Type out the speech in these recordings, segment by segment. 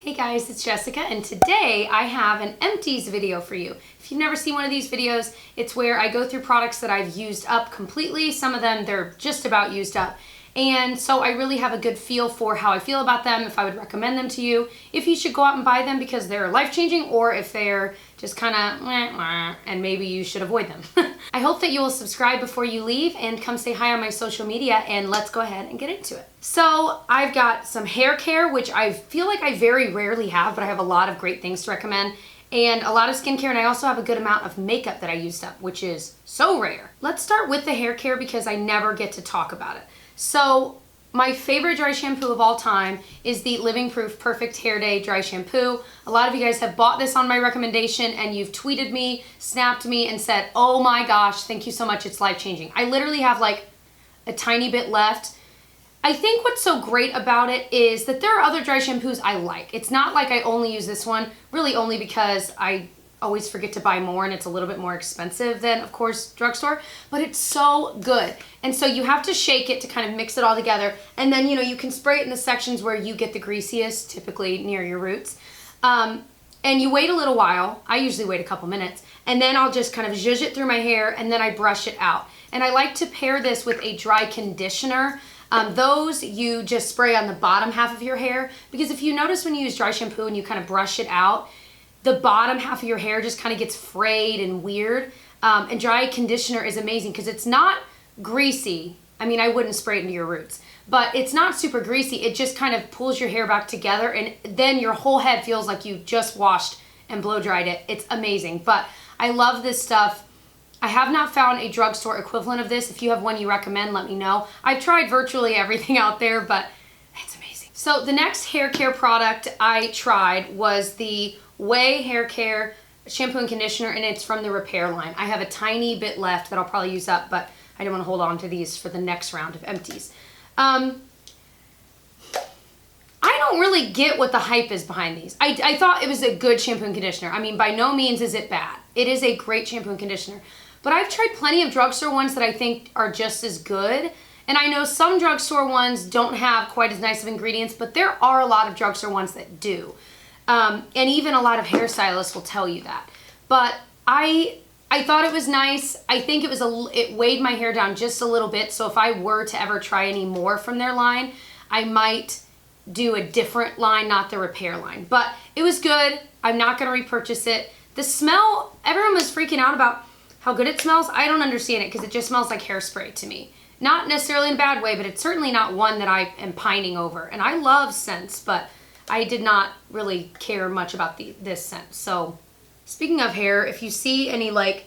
Hey guys, it's Jessica, and today I have an empties video for you. If you've never seen one of these videos, it's where I go through products that I've used up completely. Some of them, they're just about used up. And so I really have a good feel for how I feel about them, if I would recommend them to you, if you should go out and buy them because they're life-changing, or if they're just kind of and maybe you should avoid them. I hope that you will subscribe before you leave and come say hi on my social media, and let's go ahead and get into it. So I've got some hair care, which I feel like I very rarely have, but I have a lot of great things to recommend, and a lot of skincare, and I also have a good amount of makeup that I used up, which is so rare. Let's start with the hair care because I never get to talk about it. So my favorite dry shampoo of all time is the Living Proof Perfect Hair Day Dry Shampoo. A lot of you guys have bought this on my recommendation, and you've tweeted me, snapped me, and said, oh my gosh, thank you so much, it's life-changing. I literally have like a tiny bit left. I think what's so great about it is that there are other dry shampoos I like. It's not like I only use this one, really only because I always forget to buy more and it's a little bit more expensive than, of course, drugstore, but it's so good. And so you have to shake it to kind of mix it all together, and then, you know, you can spray it in the sections where you get the greasiest, typically near your roots. And you wait a little while. I usually wait a couple minutes, and then I'll just kind of zhuzh it through my hair, and then I brush it out. And I like to pair this with a dry conditioner. Those you just spray on the bottom half of your hair, because if you notice when you use dry shampoo and you kind of brush it out, the bottom half of your hair just kind of gets frayed and weird. And dry conditioner is amazing because it's not greasy. I mean, I wouldn't spray it into your roots, but it's not super greasy. It just kind of pulls your hair back together, and then your whole head feels like you just washed and blow dried it. It's amazing, but I love this stuff. I have not found a drugstore equivalent of this. If you have one you recommend, let me know. I've tried virtually everything out there, but it's amazing. So the next hair care product I tried was the Haircare shampoo and conditioner, and it's from the Repair line. I have a tiny bit left that I'll probably use up, but I don't want to hold on to these for the next round of empties. I don't really get what the hype is behind these. I thought it was a good shampoo and conditioner. I mean, by no means is it bad. It is a great shampoo and conditioner. But I've tried plenty of drugstore ones that I think are just as good. And I know some drugstore ones don't have quite as nice of ingredients, but there are a lot of drugstore ones that do. And even a lot of hairstylists will tell you that. But I thought it was nice. I think it weighed my hair down just a little bit. So if I were to ever try any more from their line, I might do a different line, not the Repair line. But it was good. I'm not going to repurchase it. The smell, everyone was freaking out about how good it smells. I don't understand it because it just smells like hairspray to me. Not necessarily in a bad way, but it's certainly not one that I am pining over. And I love scents, but I did not really care much about this scent. So speaking of hair, if you see any like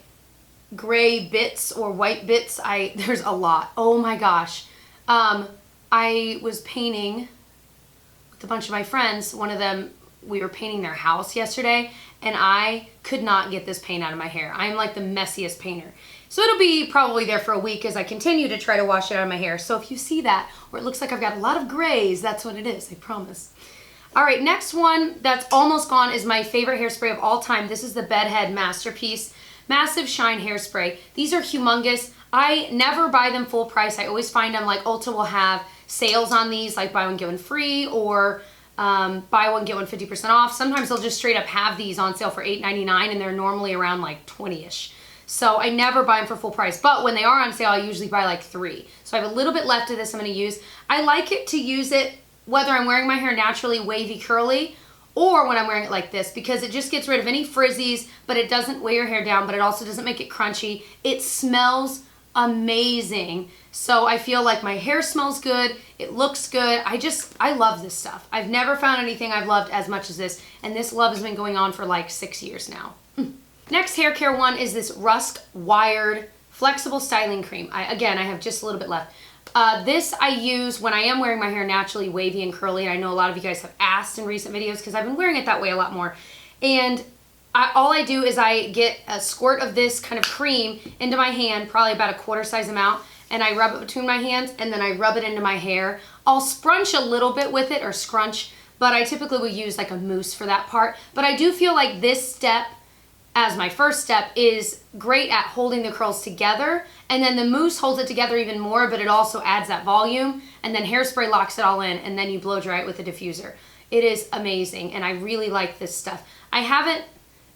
gray bits or white bits, there's a lot. Oh my gosh. I was painting with a bunch of my friends. One of them, we were painting their house yesterday, and I could not get this paint out of my hair. I'm like the messiest painter. So it'll be probably there for a week as I continue to try to wash it out of my hair. So if you see that, or it looks like I've got a lot of grays, that's what it is, I promise. All right, next one that's almost gone is my favorite hairspray of all time. This is the Bedhead Masterpiece Massive Shine Hairspray. These are humongous. I never buy them full price. I always find them like Ulta will have sales on these, like buy one, get one free, or buy one, get one 50% off. Sometimes they'll just straight up have these on sale for $8.99, and they're normally around like 20-ish. So I never buy them for full price, but when they are on sale, I usually buy like 3. So I have a little bit left of this I'm gonna use. I like it to use it whether I'm wearing my hair naturally wavy curly or when I'm wearing it like this, because it just gets rid of any frizzies, but it doesn't weigh your hair down, but it also doesn't make it crunchy. It smells amazing. So I feel like my hair smells good. It looks good. I love this stuff. I've never found anything I've loved as much as this, and this love has been going on for like 6 years now. Next hair care one is this Rusk Wired Flexible Styling Cream. Again, I have just a little bit left. This I use when I am wearing my hair naturally wavy and curly, and I know a lot of you guys have asked in recent videos because I've been wearing it that way a lot more. And all I do is I get a squirt of this kind of cream into my hand, probably about a quarter size amount, and I rub it between my hands, and then I rub it into my hair. I'll scrunch a little bit with it, or scrunch, but I typically will use like a mousse for that part. But I do feel like this step, as my first step, is great at holding the curls together, and then the mousse holds it together even more, but it also adds that volume, and then hairspray locks it all in, and then you blow dry it with a diffuser. It is amazing, and I really like this stuff. I haven't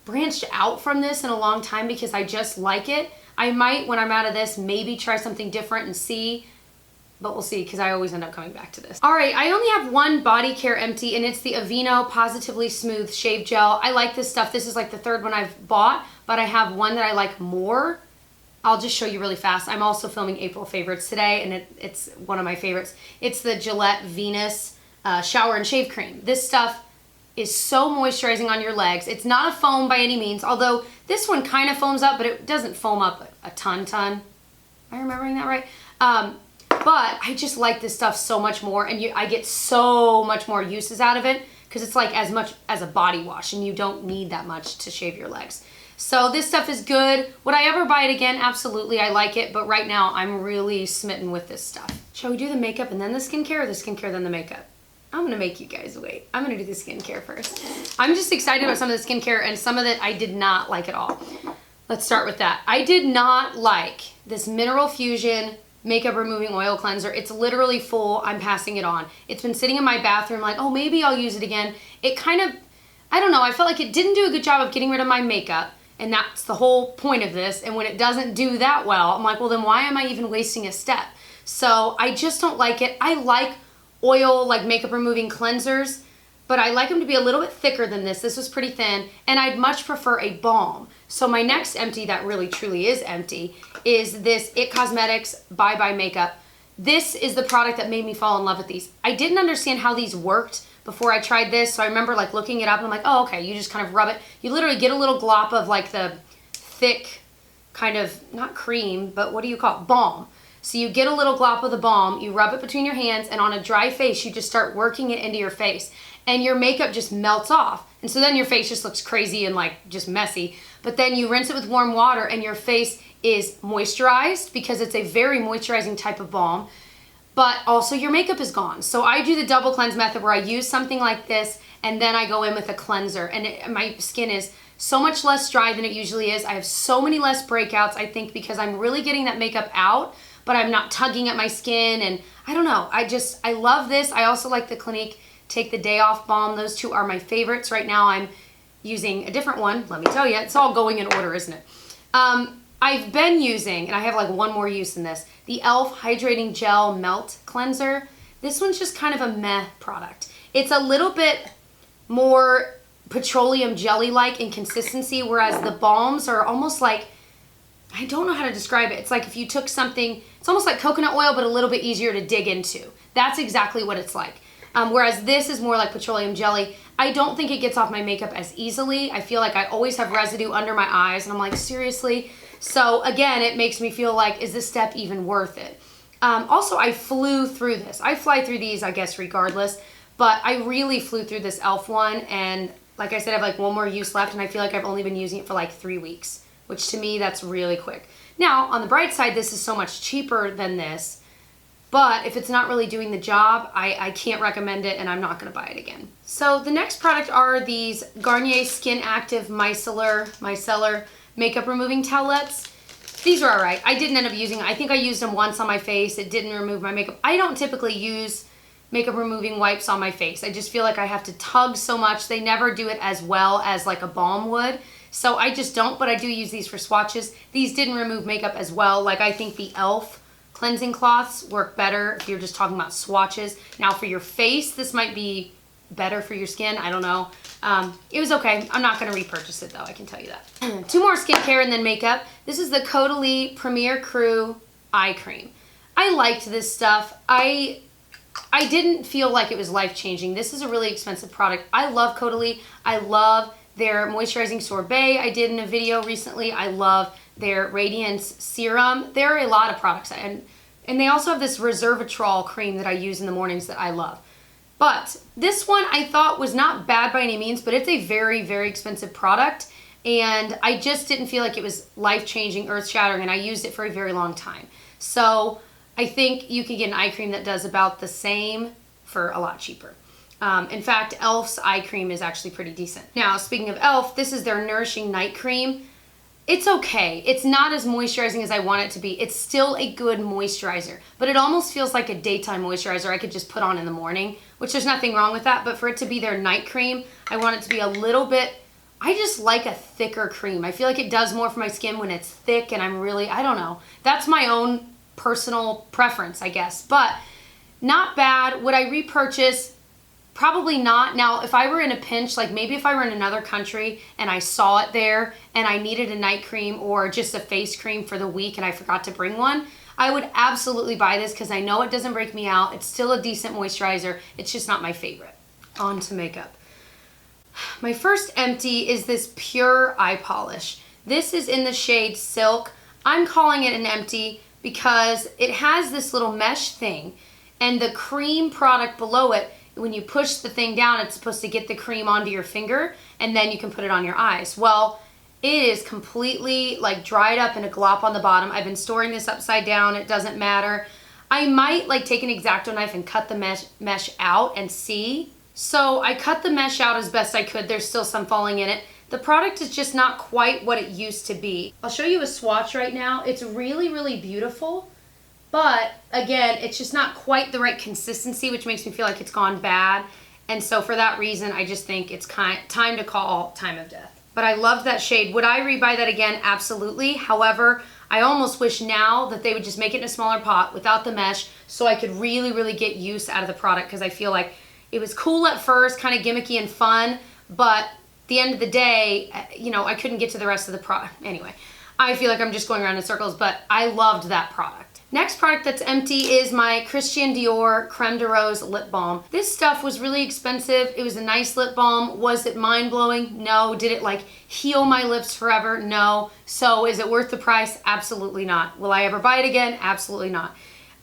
branched out from this in a long time because I just like it. I might, when I'm out of this, maybe try something different and see, but we'll see because I always end up coming back to this. All right, I only have one body care empty, and it's the Aveeno Positively Smooth Shave Gel. I like this stuff. This is like the third one I've bought, but I have one that I like more. I'll just show you really fast. I'm also filming April favorites today, and it's one of my favorites. It's the Gillette Venus Shower and Shave Cream. This stuff is so moisturizing on your legs. It's not a foam by any means, although this one kind of foams up, but it doesn't foam up a ton. Am I remembering that right? But I just like this stuff so much more, and I get so much more uses out of it because it's like as much as a body wash, and you don't need that much to shave your legs. So this stuff is good. Would I ever buy it again? Absolutely, I like it, but right now I'm really smitten with this stuff. Shall we do the makeup and then the skincare, or the skincare then the makeup? I'm gonna make you guys wait. I'm gonna do the skincare first. I'm just excited about some of the skincare, and some of it I did not like at all. Let's start with that. I did not like this Mineral Fusion Makeup Removing Oil Cleanser. It's literally full. I'm passing it on. It's been sitting in my bathroom like, oh, maybe I'll use it again. It kind of, I don't know, I felt like it didn't do a good job of getting rid of my makeup, and that's the whole point of this. And when it doesn't do that well, I'm like, well, then why am I even wasting a step? So I just don't like it. I like oil, like makeup removing cleansers, but I like them to be a little bit thicker than this. This was pretty thin, and I'd much prefer a balm. So my next empty that really truly is empty is this IT Cosmetics Bye Bye Makeup. This is the product that made me fall in love with these. I didn't understand how these worked before I tried this, so I remember like looking it up and I'm like, oh, okay, you just kind of rub it. You literally get a little glop of like the thick kind of, not cream, but what do you call it? Balm. So you get a little glop of the balm, you rub it between your hands, and on a dry face, you just start working it into your face. And your makeup just melts off. And so then your face just looks crazy and like just messy. But then you rinse it with warm water and your face is moisturized because it's a very moisturizing type of balm. But also your makeup is gone. So I do the double cleanse method where I use something like this and then I go in with a cleanser. And my skin is so much less dry than it usually is. I have so many less breakouts, I think, because I'm really getting that makeup out, but I'm not tugging at my skin. And I don't know, I love this. I also like the Clinique Take the Day Off Balm. Those two are my favorites. Right now I'm using a different one. Let me tell you, it's all going in order, isn't it? I've been using, and I have like one more use in this, the e.l.f. Hydrating Gel Melt Cleanser. This one's just kind of a meh product. It's a little bit more petroleum jelly-like in consistency, whereas the balms are almost like, I don't know how to describe it. It's like if you took something, it's almost like coconut oil, but a little bit easier to dig into. That's exactly what it's like. Whereas this is more like petroleum jelly. I don't think it gets off my makeup as easily. I feel like I always have residue under my eyes, and I'm like, seriously? So again, it makes me feel like, is this step even worth it? Also, I flew through this. I fly through these, I guess, regardless, but I really flew through this e.l.f. one, and like I said, I have like one more use left, and I feel like I've only been using it for like 3 weeks, which to me, that's really quick. Now, on the bright side, this is so much cheaper than this, but if it's not really doing the job, I can't recommend it, and I'm not going to buy it again. So the next product are these Garnier Skin Active Micellar Makeup Removing Towelettes. These are all right. I didn't end up using them. I think I used them once on my face. It didn't remove my makeup. I don't typically use makeup removing wipes on my face. I just feel like I have to tug so much. They never do it as well as like a balm would. So I just don't, but I do use these for swatches. These didn't remove makeup as well. Like I think the e.l.f. cleansing cloths work better if you're just talking about swatches. Now for your face, this might be better for your skin. I don't know. It was okay. I'm not going to repurchase it though, I can tell you that. 2 more skincare and then makeup. This is the Caudalie Premier Crew Eye Cream. I liked this stuff. I didn't feel like it was life-changing. This is a really expensive product. I love Caudalie. I love their moisturizing sorbet I did in a video recently. I love their Radiance Serum. There are a lot of products. And they also have this Resveratrol cream that I use in the mornings that I love. But this one I thought was not bad by any means, but it's a very, very expensive product. And I just didn't feel like it was life-changing, earth-shattering, and I used it for a very long time. So I think you can get an eye cream that does about the same for a lot cheaper. In fact, e.l.f.'s eye cream is actually pretty decent. Now, speaking of e.l.f., this is their Nourishing Night Cream. It's okay. It's not as moisturizing as I want it to be. It's still a good moisturizer, but it almost feels like a daytime moisturizer I could just put on in the morning, which there's nothing wrong with that, but for it to be their night cream, I want it to be a little bit, I just like a thicker cream. I feel like it does more for my skin when it's thick, and I'm really, I don't know. That's my own personal preference, I guess, but not bad. Would I repurchase? Probably not. Now, if I were in a pinch, like maybe if I were in another country and I saw it there and I needed a night cream or just a face cream for the week and I forgot to bring one, I would absolutely buy this because I know it doesn't break me out. It's still a decent moisturizer. It's just not my favorite. On to makeup. My first empty is this pure eye polish. This is in the shade Silk. I'm calling it an empty because it has this little mesh thing, and the cream product below it, when you push the thing down, it's supposed to get the cream onto your finger and then you can put it on your eyes. Well, it is completely like dried up and a glop on the bottom. I've been storing this upside down. It doesn't matter. I might like take an X-Acto knife and cut the mesh out and see. So I cut the mesh out as best I could. There's still some falling in it. The product is just not quite what it used to be. I'll show you a swatch right now. It's really, really beautiful. But again, it's just not quite the right consistency, which makes me feel like it's gone bad. And so for that reason, I just think it's time to call time of death. But I loved that shade. Would I rebuy that again? Absolutely. However, I almost wish now that they would just make it in a smaller pot without the mesh so I could really, really get use out of the product, because I feel like it was cool at first, kind of gimmicky and fun, but at the end of the day, you know, I couldn't get to the rest of the product. Anyway, I feel like I'm just going around in circles, but I loved that product. Next product that's empty is my Christian Dior Creme de Rose lip balm. This stuff was really expensive. It was a nice lip balm. Was it mind-blowing? No. Did it like heal my lips forever? No. So is it worth the price? Absolutely not. Will I ever buy it again? Absolutely not.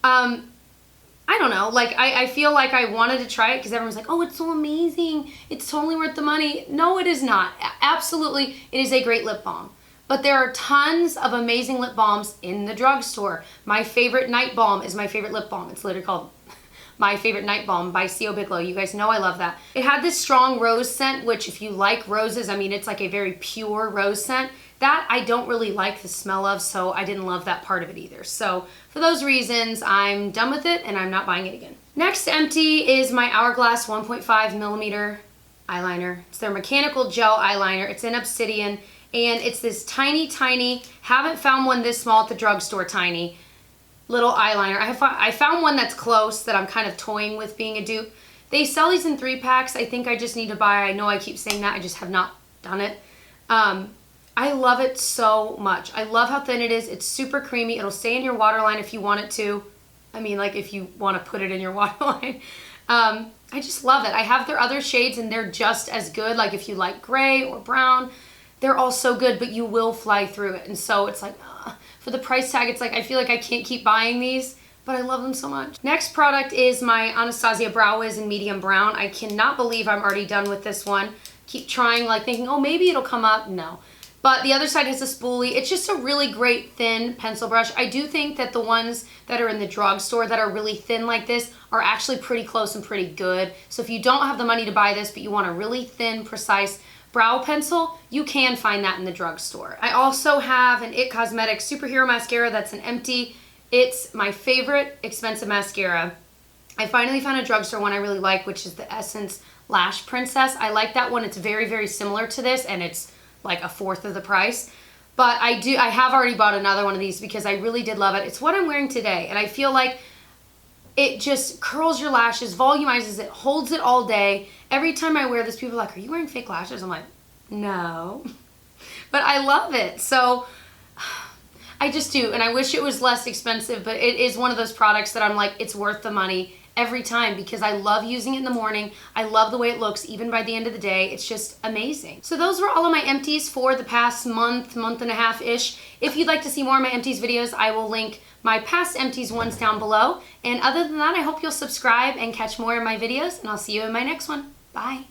I don't know. Like I feel like I wanted to try it because everyone's like, oh, it's so amazing. It's totally worth the money. No, it is not. Absolutely, it is a great lip balm. But there are tons of amazing lip balms in the drugstore. My favorite night balm is my favorite lip balm. It's literally called My Favorite Night Balm by C.O. Bigelow. You guys know I love that. It had this strong rose scent, which if you like roses, I mean, it's like a very pure rose scent. That I don't really like the smell of, so I didn't love that part of it either. So for those reasons, I'm done with it and I'm not buying it again. Next empty is my Hourglass 1.5 millimeter eyeliner. It's their mechanical gel eyeliner. It's in Obsidian. And it's this tiny, tiny, haven't found one this small at the drugstore, tiny little eyeliner. I found one that's close that I'm kind of toying with being a dupe. They sell these in 3-packs. I think I just need to buy. I know I keep saying that. I just have not done it. I love it so much. I love how thin it is. It's super creamy. It'll stay in your waterline if you want it to. I mean, like if you want to put it in your waterline. I just love it. I have their other shades and they're just as good. Like if you like gray or brown, they're all so good, but you will fly through it. And so it's like, for the price tag, it's like, I feel like I can't keep buying these, but I love them so much. Next product is my Anastasia Brow Wiz in medium brown. I cannot believe I'm already done with this one. Keep trying, like thinking, oh, maybe it'll come up. No. But the other side has a spoolie. It's just a really great thin pencil brush. I do think that the ones that are in the drugstore that are really thin like this are actually pretty close and pretty good. So if you don't have the money to buy this, but you want a really thin, precise brow pencil, you can find that in the drugstore. I also have an IT Cosmetics Superhero Mascara that's an empty. It's my favorite expensive mascara. I finally found a drugstore one I really like, which is the Essence Lash Princess. I like that one. It's very, very similar to this, and it's like 1/4 of the price. But I have already bought another one of these because I really did love it. It's what I'm wearing today, and I feel like it just curls your lashes, volumizes it, holds it all day. Every time I wear this, people are like, are you wearing fake lashes? I'm like, no. But I love it. So I just do. And I wish it was less expensive, but it is one of those products that I'm like, it's worth the money every time because I love using it in the morning. I love the way it looks even by the end of the day. It's just amazing. So those were all of my empties for the past month and a half-ish. If you'd like to see more of my empties videos, I will link my past empties ones down below. And other than that, I hope you'll subscribe and catch more of my videos, and I'll see you in my next one. Bye.